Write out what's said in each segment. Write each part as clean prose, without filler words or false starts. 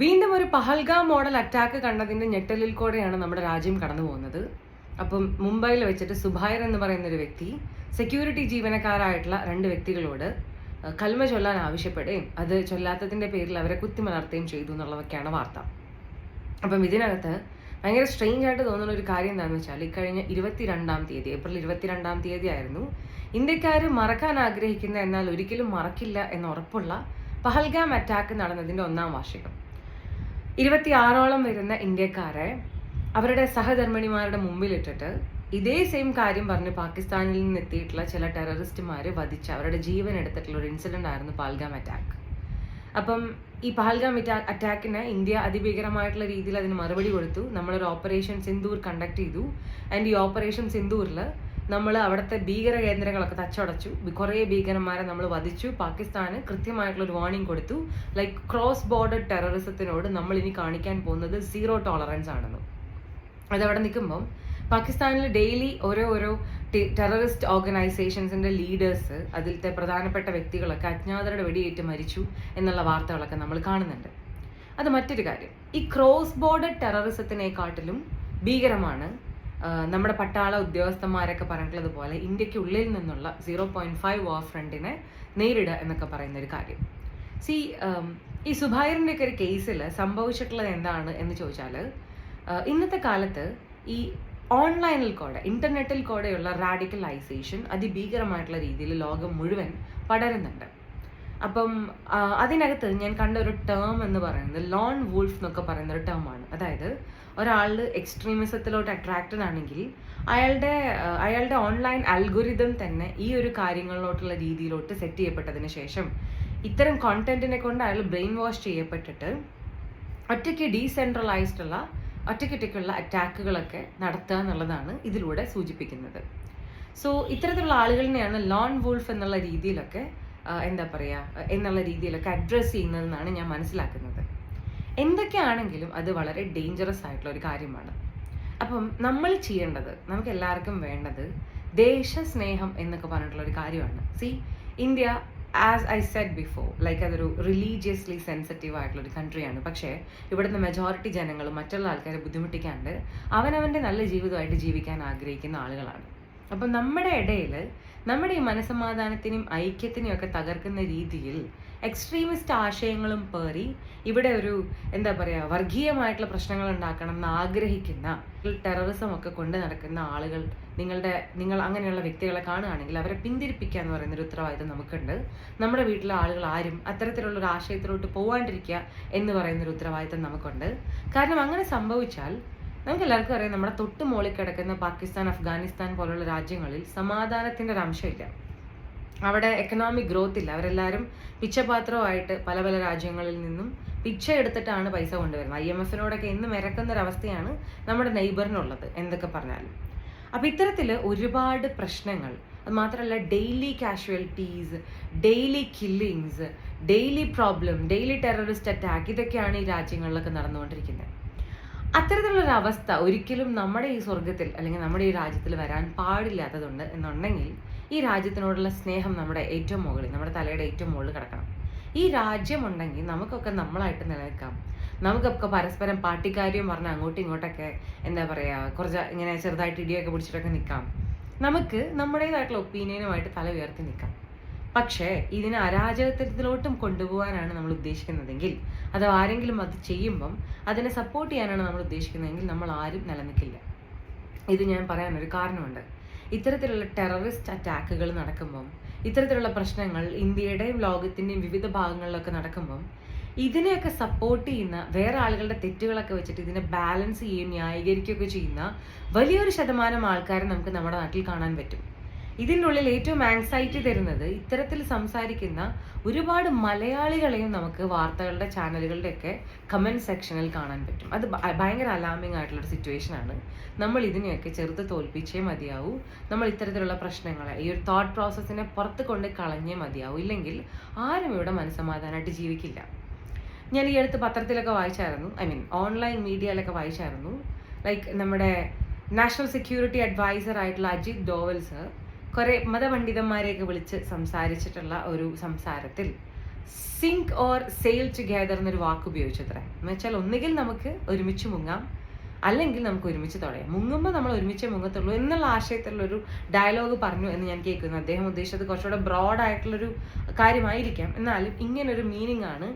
വീണ്ടും ഒരു Pahalgam model attack കണ്ടതിന്റെ ഞെട്ടലിൽ കൂടെയാണ് നമ്മുടെ രാജ്യം കടന്നു പോകുന്നത്. അപ്പം മുംബൈയിൽ വെച്ചിട്ട് സുബൈർ എന്ന് പറയുന്ന ഒരു വ്യക്തി സെക്യൂരിറ്റി ജീവനക്കാരായിട്ടുള്ള 2 വ്യക്തികളോട് കൽമ ചൊല്ലാൻ ആവശ്യപ്പെടുകയും അത് ചൊല്ലാത്തതിന്റെ പേരിൽ അവരെ കുത്തിമലർത്തുകയും ചെയ്തു എന്നുള്ളതൊക്കെയാണ് വാർത്ത. അപ്പം ഇതിനകത്ത് ഭയങ്കര സ്ട്രെയിഞ്ച് ആയിട്ട് തോന്നുന്ന ഒരു കാര്യം എന്താണെന്ന് വെച്ചാൽ, ഇക്കഴിഞ്ഞ 22-ാം തീയതി ഏപ്രിൽ 22-ാം തീയതി ആയിരുന്നു ഇന്ത്യക്കാർ മറക്കാൻ ആഗ്രഹിക്കുന്ന എന്നാൽ ഒരിക്കലും മറക്കില്ല എന്ന് ഉറപ്പുള്ള പഹൽഗാം അറ്റാക്ക് നടന്നതിന്റെ 1-ാം വാർഷികം. 26ഓളം വരുന്ന ഇന്ത്യക്കാരെ അവരുടെ സഹധർമ്മിണിമാരുടെ മുമ്പിലിട്ടിട്ട് ഇതേ സെയിം കാര്യം പറഞ്ഞ് പാകിസ്ഥാനിൽ നിന്ന് എത്തിയിട്ടുള്ള ചില ടെററിസ്റ്റുമാർ വധിച്ച് അവരുടെ ജീവൻ എടുത്തിട്ടുള്ള ഒരു ഇൻസിഡന്റ് ആയിരുന്നു പഹൽഗാം അറ്റാക്ക്. അപ്പം ഈ പഹൽഗാം അറ്റാക്കിന് ഇന്ത്യ അതിഭീകരമായിട്ടുള്ള രീതിയിൽ അതിന് മറുപടി കൊടുത്തു. നമ്മളൊരു ഓപ്പറേഷൻ സിന്ദൂർ കണ്ടക്ട് ചെയ്തു. ആൻഡ് ഈ ഓപ്പറേഷൻ സിന്ദൂറിൽ നമ്മൾ അവിടുത്തെ ഭീകര കേന്ദ്രങ്ങളൊക്കെ തച്ചടച്ചു. കുറേ ഭീകരന്മാരെ നമ്മൾ വധിച്ചു. പാകിസ്ഥാന് കൃത്യമായിട്ടുള്ള ഒരു വാർണിംഗ് കൊടുത്തു, ലൈക്ക് ക്രോസ് ബോർഡർ ടെററിസത്തിനോട് നമ്മൾ ഇനി കാണിക്കാൻ പോകുന്നത് 0 ടോളറൻസ് ആണെന്ന്. അതവിടെ നിൽക്കുമ്പം പാകിസ്ഥാനിൽ ഡെയിലി ഓരോ ടെററിസ്റ്റ് ഓർഗനൈസേഷൻസിന്റെ ലീഡേഴ്സ്, അതിലത്തെ പ്രധാനപ്പെട്ട വ്യക്തികളൊക്കെ അജ്ഞാതരുടെ വെടിയേറ്റ് മരിച്ചു എന്നുള്ള വാർത്തകളൊക്കെ നമ്മൾ കാണുന്നുണ്ട്. അത് മറ്റൊരു കാര്യം. ഈ ക്രോസ് ബോർഡർ ടെററിസത്തിനെക്കാട്ടിലും ഭീകരമാണ് നമ്മുടെ പട്ടാള ഉദ്യോഗസ്ഥന്മാരൊക്കെ പറഞ്ഞിട്ടുള്ളത് പോലെ ഇന്ത്യക്കുള്ളിൽ നിന്നുള്ള 0.5 വാർ ഫ്രണ്ടിനെ നേരിടുക എന്നൊക്കെ പറയുന്ന ഒരു കാര്യം. ഈ സുബൈറിന്റെ ഒക്കെ ഒരു കേസിൽ സംഭവിച്ചിട്ടുള്ളത് എന്താണ് എന്ന് ചോദിച്ചാൽ, ഇന്നത്തെ കാലത്ത് ഈ ഓൺലൈനിൽ കൂടെ ഇന്റർനെറ്റിൽ കൂടെയുള്ള റാഡിക്കലൈസേഷൻ അതിഭീകരമായിട്ടുള്ള രീതിയിൽ ലോകം മുഴുവൻ പടരുന്നുണ്ട്. അപ്പം അതിനകത്ത് ഞാൻ കണ്ട ഒരു ടേം എന്ന് പറയുന്നത് ലോൺ വൂൾഫ് എന്നൊക്കെ പറയുന്ന ഒരു ടേമാണ്. അതായത് ഒരാൾ എക്സ്ട്രീമിസത്തിലോട്ട് അട്രാക്റ്റഡ് ആണെങ്കിൽ അയാളുടെ ഓൺലൈൻ അൽഗോരിതം തന്നെ ഈ ഒരു കാര്യങ്ങളിലോട്ടുള്ള രീതിയിലോട്ട് സെറ്റ് ചെയ്യപ്പെട്ടതിന് ശേഷം ഇത്തരം കോണ്ടന്റിനെ കൊണ്ട് അയാൾ ബ്രെയിൻ വാഷ് ചെയ്യപ്പെട്ടിട്ട് ഒറ്റയ്ക്ക് ഡീസെൻട്രലൈസ്ഡ് ഉള്ള ഒറ്റയ്ക്കൊറ്റയ്ക്കുള്ള അറ്റാക്കുകളൊക്കെ നടത്തുക എന്നുള്ളതാണ് ഇതിലൂടെ സൂചിപ്പിക്കുന്നത്. സോ ഇത്തരത്തിലുള്ള ആളുകളിനെയാണ് ലോൺ വൂൾഫ് എന്നുള്ള രീതിയിലൊക്കെ എന്നുള്ള രീതിയിലൊക്കെ അഡ്രസ്സ് ചെയ്യുന്നതെന്നാണ് ഞാൻ മനസ്സിലാക്കുന്നത്. എന്തൊക്കെയാണെങ്കിലും അത് വളരെ ഡേഞ്ചറസ് ആയിട്ടുള്ള ഒരു കാര്യമാണ്. അപ്പം നമ്മൾ ചെയ്യേണ്ടത്, നമുക്ക് എല്ലാവർക്കും വേണ്ടത് ദേശസ്നേഹം എന്നൊക്കെ പറഞ്ഞിട്ടുള്ള ഒരു കാര്യമാണ്. India, as I said before, like അതൊരു റിലീജിയസ്ലി സെൻസിറ്റീവ് ആയിട്ടുള്ള ഒരു കൺട്രിയാണ്. പക്ഷേ ഇവിടുത്തെ മെജോറിറ്റി ജനങ്ങളും മറ്റുള്ള ആൾക്കാരെ ബുദ്ധിമുട്ടിക്കാണ്ട് അവനവൻ്റെ നല്ല ജീവിതമായിട്ട് ജീവിക്കാൻ ആഗ്രഹിക്കുന്ന ആളുകളാണ്. അപ്പം നമ്മുടെ ഇടയിൽ നമ്മുടെ ഈ മനസ്സമാധാനത്തിനും ഐക്യത്തിനും ഒക്കെ തകർക്കുന്ന രീതിയിൽ എക്സ്ട്രീമിസ്റ്റ് ആശയങ്ങളും പേറി ഇവിടെ ഒരു വർഗീയമായിട്ടുള്ള പ്രശ്നങ്ങൾ ഉണ്ടാക്കണം എന്ന് ആഗ്രഹിക്കുന്ന ടെററിസം ഒക്കെ കൊണ്ട് നടക്കുന്ന ആളുകൾ, നിങ്ങൾ അങ്ങനെയുള്ള വ്യക്തികളെ കാണുകയാണെങ്കിൽ അവരെ പിന്തിരിപ്പിക്കുക എന്ന് പറയുന്നൊരു ഉത്തരവാദിത്തം നമുക്കുണ്ട്. നമ്മുടെ വീട്ടിലെ ആളുകൾ ആരും അത്തരത്തിലുള്ള ഒരു ആശയത്തിലോട്ട് പോവാണ്ടിരിക്കുക എന്ന് പറയുന്നൊരു ഉത്തരവാദിത്തം നമുക്കുണ്ട്. കാരണം അങ്ങനെ സംഭവിച്ചാൽ നമുക്ക് എല്ലാവർക്കും അറിയാം, നമ്മുടെ തൊട്ട് മുകളിൽ കിടക്കുന്ന പാകിസ്ഥാൻ, അഫ്ഗാനിസ്ഥാൻ പോലുള്ള രാജ്യങ്ങളിൽ സമാധാനത്തിന്റെ ഒരു അംശമില്ല. അവിടെ എക്കണോമിക് ഗ്രോത്ത് ഇല്ല. അവരെല്ലാവരും പിച്ചപാത്രമായിട്ട് പല പല രാജ്യങ്ങളിൽ നിന്നും പിച്ച എടുത്തിട്ടാണ് പൈസ കൊണ്ടുവരുന്നത്. IMF-നോടൊക്കെ എന്നും ഇറക്കുന്ന ഒരവസ്ഥയാണ് നമ്മുടെ നെയ്ബറിനുള്ളത് എന്തൊക്കെ പറഞ്ഞാലും. അപ്പം ഇത്തരത്തിൽ ഒരുപാട് പ്രശ്നങ്ങൾ, അത് മാത്രമല്ല daily casualties, daily killings, daily problem, daily terrorist attack, ഇതൊക്കെയാണ് ഈ രാജ്യങ്ങളിലൊക്കെ നടന്നുകൊണ്ടിരിക്കുന്നത്. അത്തരത്തിലുള്ളൊരു അവസ്ഥ ഒരിക്കലും നമ്മുടെ ഈ സ്വർഗത്തിൽ അല്ലെങ്കിൽ നമ്മുടെ ഈ രാജ്യത്തിൽ വരാൻ പാടില്ലാത്തതുണ്ട് എന്നുണ്ടെങ്കിൽ ഈ രാജ്യത്തിനോടുള്ള സ്നേഹം നമ്മുടെ ഏറ്റവും മുകളിൽ, നമ്മുടെ തലയുടെ ഏറ്റവും മുകളിൽ കിടക്കണം. ഈ രാജ്യമുണ്ടെങ്കിൽ നമുക്കൊക്കെ നമ്മളായിട്ട് നിലനിൽക്കാം. നമുക്കൊക്കെ പരസ്പരം പാർട്ടിക്കാര്യം പറഞ്ഞ് അങ്ങോട്ടും ഇങ്ങോട്ടൊക്കെ കുറച്ച് ഇങ്ങനെ ചെറുതായിട്ട് ഇടിയൊക്കെ പിടിച്ചിട്ടൊക്കെ നിൽക്കാം. നമുക്ക് നമ്മുടേതായിട്ടുള്ള ഒപ്പീനിയനുമായിട്ട് തല ഉയർത്തി നിൽക്കാം. പക്ഷേ ഇതിനെ അരാജകത്വത്തിലോട്ടും കൊണ്ടുപോകാനാണ് നമ്മൾ ഉദ്ദേശിക്കുന്നതെങ്കിൽ, അത് ആരെങ്കിലും അത് ചെയ്യുമ്പം അതിനെ സപ്പോർട്ട് ചെയ്യാനാണ് നമ്മൾ ഉദ്ദേശിക്കുന്നതെങ്കിൽ നമ്മൾ ആരും നിലനിൽക്കില്ല. ഇത് ഞാൻ പറയാനൊരു കാരണമുണ്ട്. ഇത്തരത്തിലുള്ള ടെററിസ്റ്റ് അറ്റാക്കുകൾ നടക്കുമ്പം, ഇത്തരത്തിലുള്ള പ്രശ്നങ്ങൾ ഇന്ത്യയുടെയും ലോകത്തിൻ്റെയും വിവിധ ഭാഗങ്ങളിലൊക്കെ നടക്കുമ്പം ഇതിനെയൊക്കെ സപ്പോർട്ട് ചെയ്യുന്ന വേറെ ആളുകളുടെ തെറ്റുകളൊക്കെ വെച്ചിട്ട് ഇതിനെ ബാലൻസ് ചെയ്യുകയും ന്യായീകരിക്കുകയൊക്കെ ചെയ്യുന്ന വലിയൊരു ശതമാനം ആൾക്കാരെ നമുക്ക് നമ്മുടെ നാട്ടിൽ കാണാൻ പറ്റും. ഇതിൻ്റെ ഉള്ളിൽ ഏറ്റവും ആങ്സൈറ്റി തരുന്നത് ഇത്തരത്തിൽ സംസാരിക്കുന്ന ഒരുപാട് മലയാളികളെയും നമുക്ക് വാർത്തകളുടെ ചാനലുകളുടെയൊക്കെ കമൻറ്റ് സെക്ഷനിൽ കാണാൻ പറ്റും. അത് ഭയങ്കര അലാമിങ് ആയിട്ടുള്ളൊരു സിറ്റുവേഷനാണ്. നമ്മൾ ഇതിനെയൊക്കെ ചെറുത്ത് തോൽപ്പിച്ചേ മതിയാവൂ. നമ്മൾ ഇത്തരത്തിലുള്ള പ്രശ്നങ്ങളെ, ഈ ഒരു തോട്ട് പ്രോസസ്സിനെ പുറത്ത് കൊണ്ട് കളഞ്ഞേ മതിയാവൂ. ഇല്ലെങ്കിൽ ആരും ഇവിടെ മനസ്സമാധാനമായിട്ട് ജീവിക്കില്ല. ഞാൻ ഈ അടുത്ത് പത്രത്തിലൊക്കെ വായിച്ചായിരുന്നു, ഓൺലൈൻ മീഡിയയിലൊക്കെ വായിച്ചായിരുന്നു, ലൈക്ക് നമ്മുടെ നാഷണൽ സെക്യൂരിറ്റി അഡ്വൈസർ ആയിട്ടുള്ള അജിത് ഡോവൽ സർ കുറേ മതപണ്ഡിതന്മാരെയൊക്കെ വിളിച്ച് സംസാരിച്ചിട്ടുള്ള ഒരു സംസാരത്തിൽ സിങ്ക് ഓർ സെയിൽ ടുഗെദർ എന്നൊരു വാക്ക് ഉപയോഗിച്ചത്രേ. എന്ന് വെച്ചാൽ ഒന്നുകിൽ നമുക്ക് ഒരുമിച്ച് മുങ്ങാം, അല്ലെങ്കിൽ നമുക്ക് ഒരുമിച്ച് തുഴയാം. മുങ്ങുമ്പോൾ നമ്മൾ ഒരുമിച്ച് മുങ്ങത്തുള്ളൂ എന്നുള്ള ആശയത്തിലുള്ളൊരു ഡയലോഗ് പറഞ്ഞു എന്ന് ഞാൻ കേൾക്കുന്നു. അദ്ദേഹം ഉദ്ദേശിച്ചത് കുറച്ചുകൂടെ ബ്രോഡ് ആയിട്ടുള്ളൊരു കാര്യമായിരിക്കാം. എന്നാലും ഇങ്ങനൊരു മീനിങ് ആണ്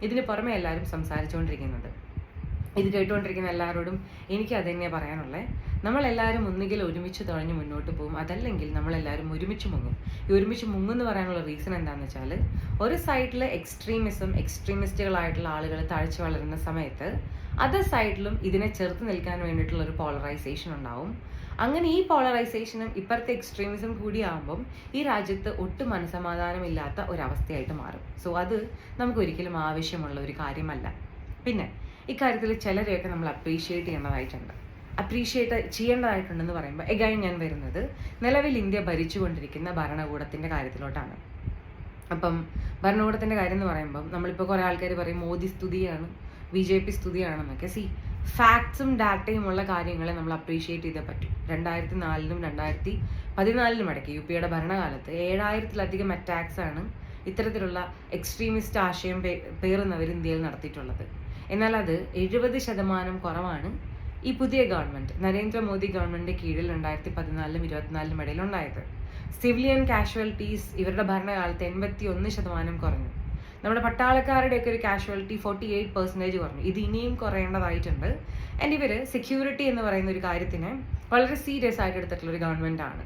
ഇതിന് പുറമെ എല്ലാവരും സംസാരിച്ചുകൊണ്ടിരിക്കുന്നത്. ഇത് കേട്ടുകൊണ്ടിരിക്കുന്ന എല്ലാവരോടും എനിക്ക് അത് തന്നെയാണ് പറയാനുള്ളത്. നമ്മളെല്ലാവരും ഒന്നുകിൽ ഒരുമിച്ച് തുഴഞ്ഞ് മുന്നോട്ട് പോകും, അതല്ലെങ്കിൽ നമ്മളെല്ലാവരും ഒരുമിച്ച് മുങ്ങും. ഈ ഒരുമിച്ച് മുങ്ങുമെന്ന് പറയാനുള്ള റീസൺ എന്താണെന്ന് വെച്ചാൽ, ഒരു സൈഡിൽ എക്സ്ട്രീമിസ്റ്റുകളായിട്ടുള്ള ആളുകൾ തഴച്ചു വളരുന്ന സമയത്ത് അതർ സൈഡിലും ഇതിനെ ചെറുത്ത് നിൽക്കാൻ വേണ്ടിയിട്ടുള്ള ഒരു പോളറൈസേഷൻ ഉണ്ടാവും. അങ്ങനെ ഈ പോളറൈസേഷനും ഇപ്പോഴത്തെ എക്സ്ട്രീമിസം കൂടിയാകുമ്പം ഈ രാജ്യത്ത് ഒട്ടും മനസമാധാനമില്ലാത്ത ഒരവസ്ഥയായിട്ട് മാറും. സോ അത് നമുക്ക് ഒരിക്കലും ആവശ്യമുള്ള ഒരു കാര്യമല്ല. പിന്നെ ഇക്കാര്യത്തിൽ ചിലരെയൊക്കെ നമ്മൾ അപ്രീഷിയേറ്റ് ചെയ്യേണ്ടതായിട്ടുണ്ടെന്ന് പറയുമ്പോൾ എഗൈൻ ഞാൻ വരുന്നത് നിലവിൽ ഇന്ത്യ ഭരിച്ചുകൊണ്ടിരിക്കുന്ന ഭരണകൂടത്തിൻ്റെ കാര്യത്തിലോട്ടാണ്. അപ്പം ഭരണകൂടത്തിൻ്റെ കാര്യം എന്ന് പറയുമ്പം നമ്മളിപ്പോൾ കുറേ ആൾക്കാർ പറയും മോദി സ്തുതിയാണ്, BJP സ്തുതിയാണെന്നൊക്കെ. ഫാക്ട്സും ഡാറ്റയും ഉള്ള കാര്യങ്ങളെ നമ്മൾ അപ്രീഷിയേറ്റ് ചെയ്തേ പറ്റും. 2004-നും 2014-നും ഇടയ്ക്ക് UPയുടെ ഭരണകാലത്ത് 7000-ലധികം അറ്റാക്സ് ആണ് ഇത്തരത്തിലുള്ള എക്സ്ട്രീമിസ്റ്റ് ആശയം പേറുന്നവർ ഇന്ത്യയിൽ നടത്തിയിട്ടുള്ളത്. എന്നാൽ അത് 70% കുറവാണ് ഈ പുതിയ ഗവൺമെൻറ്, നരേന്ദ്രമോദി ഗവൺമെൻറ്റിൻ്റെ കീഴിൽ 2014-നും 2024-നും ഇടയിൽ ഉണ്ടായത്. സിവിലിയൻ കാഷ്വാലിറ്റീസ് ഇവരുടെ ഭരണകാലത്ത് 81% കുറഞ്ഞു. നമ്മുടെ പട്ടാളക്കാരുടെയൊക്കെ ഒരു കാഷ്വാലിറ്റി 48% കുറഞ്ഞു. ഇത് ഇനിയും കുറയേണ്ടതായിട്ടുണ്ട്. ആൻഡ് ഇവർ സെക്യൂരിറ്റി എന്ന് പറയുന്ന ഒരു കാര്യത്തിനെ വളരെ സീരിയസ് ആയിട്ട് എടുത്തിട്ടുള്ളൊരു ഗവൺമെൻറ് ആണ്.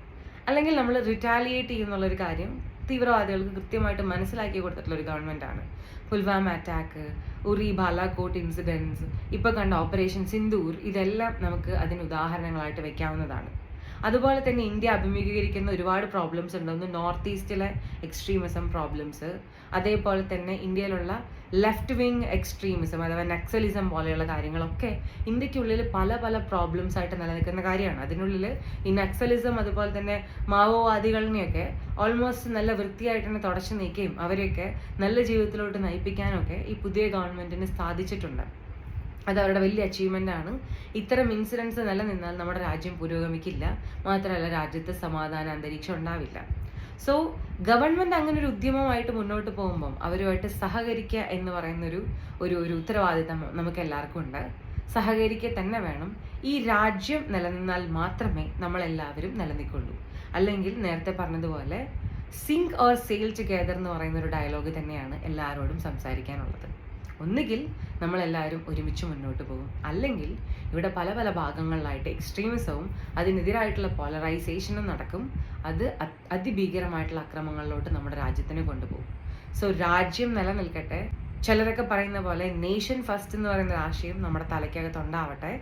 അല്ലെങ്കിൽ നമ്മൾ റിറ്റാലിയേറ്റ് ചെയ്യുന്നുള്ളൊരു കാര്യം തീവ്രവാദികൾക്ക് കൃത്യമായിട്ട് മനസ്സിലാക്കി കൊടുത്തിട്ടുള്ളൊരു ഗവൺമെൻറ് ആണ്. പുൽവാമ അറ്റാക്ക്, ഉറി ബാലാകോട്ട് ഇൻസിഡൻസ്, ഇപ്പോൾ കണ്ട ഓപ്പറേഷൻ സിന്ദൂർ, ഇതെല്ലാം നമുക്ക് അതിന് ഉദാഹരണങ്ങളായിട്ട് വെക്കാവുന്നതാണ്. അതുപോലെ തന്നെ ഇന്ത്യ അഭിമുഖീകരിക്കുന്ന ഒരുപാട് പ്രോബ്ലംസ് ഉണ്ടെന്ന് നോർത്ത് ഈസ്റ്റിലെ എക്സ്ട്രീമിസം പ്രോബ്ലംസ്, അതേപോലെ തന്നെ ഇന്ത്യയിലുള്ള ലെഫ്റ്റ് വിങ് എക്സ്ട്രീമിസം അഥവാ നക്സലിസം പോലെയുള്ള കാര്യങ്ങളൊക്കെ ഇന്ത്യക്കുള്ളിൽ പല പല പ്രോബ്ലംസ് ആയിട്ട് നിലനിൽക്കുന്ന കാര്യമാണ്. അതിനുള്ളിൽ ഈ നക്സലിസം അതുപോലെ തന്നെ മാവോവാദികളിനെയൊക്കെ ഓൾമോസ്റ്റ് നല്ല വൃത്തിയായിട്ട് തന്നെ തുടച്ചു നീക്കുകയും അവരെയൊക്കെ നല്ല ജീവിതത്തിലോട്ട് നയിപ്പിക്കാനൊക്കെ ഈ പുതിയ ഗവൺമെൻറ്റിന് സാധിച്ചിട്ടുണ്ട്. അത് അവരുടെ വലിയ അച്ചീവ്മെൻ്റ് ആണ്. ഇത്തരം ഇൻസിഡൻസ് നിലനിന്നാൽ നമ്മുടെ രാജ്യം പുരോഗമിക്കില്ല, മാത്രമല്ല രാജ്യത്ത് സമാധാന അന്തരീക്ഷം ഉണ്ടാവില്ല. സോ ഗവൺമെൻറ് അങ്ങനെ ഒരു ഉദ്യമമായിട്ട് മുന്നോട്ട് പോകുമ്പം അവരുമായിട്ട് സഹകരിക്കുക എന്ന് പറയുന്നൊരു ഒരു ഉത്തരവാദിത്തം നമുക്ക് എല്ലാവർക്കും ഉണ്ട്. സഹകരിക്കുക തന്നെ വേണം. ഈ രാജ്യം നിലനിന്നാൽ മാത്രമേ നമ്മളെല്ലാവരും നിലനിൽക്കുള്ളൂ. അല്ലെങ്കിൽ നേരത്തെ പറഞ്ഞതുപോലെ സിങ്ക് ഓർ സെയിൽ ടുഗെദർ എന്ന് പറയുന്ന ഒരു ഡയലോഗ് തന്നെയാണ് എല്ലാവരോടും സംസാരിക്കാനുള്ളത്. ഒന്നുകിൽ നമ്മളെല്ലാവരും ഒരുമിച്ച് മുന്നോട്ട് പോകും, അല്ലെങ്കിൽ ഇവിടെ പല പല ഭാഗങ്ങളിലായിട്ട് എക്സ്ട്രീമിസവും അതിനെതിരായിട്ടുള്ള പോളറൈസേഷനും നടക്കും. അത് അതിഭീകരമായിട്ടുള്ള അക്രമങ്ങളിലോട്ട് നമ്മുടെ രാജ്യത്തിനെ കൊണ്ടുപോകും. സോ രാജ്യം നിലനിൽക്കട്ടെ. ചിലരൊക്കെ പറയുന്ന പോലെ നേഷൻ ഫസ്റ്റ് എന്ന് പറയുന്ന ആശയം നമ്മുടെ തലയ്ക്കകത്തുണ്ടാവട്ടെ.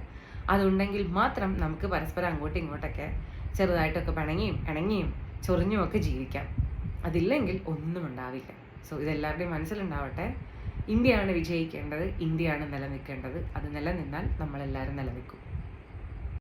അതുണ്ടെങ്കിൽ മാത്രം നമുക്ക് പരസ്പരം അങ്ങോട്ടും ഇങ്ങോട്ടൊക്കെ ചെറുതായിട്ടൊക്കെ ഇണങ്ങിയും ചൊറിഞ്ഞുമൊക്കെ ജീവിക്കാം. അതില്ലെങ്കിൽ ഒന്നും ഉണ്ടാവില്ല. സോ ഇതെല്ലാവരുടെയും മനസ്സിലുണ്ടാവട്ടെ. ഇന്ത്യയാണ് വിജയിക്കേണ്ടത്, ഇന്ത്യയാണ് നിലനിൽക്കേണ്ടത്. അത് നിലനിന്നാൽ നമ്മളെല്ലാവരും നിലനിൽക്കും.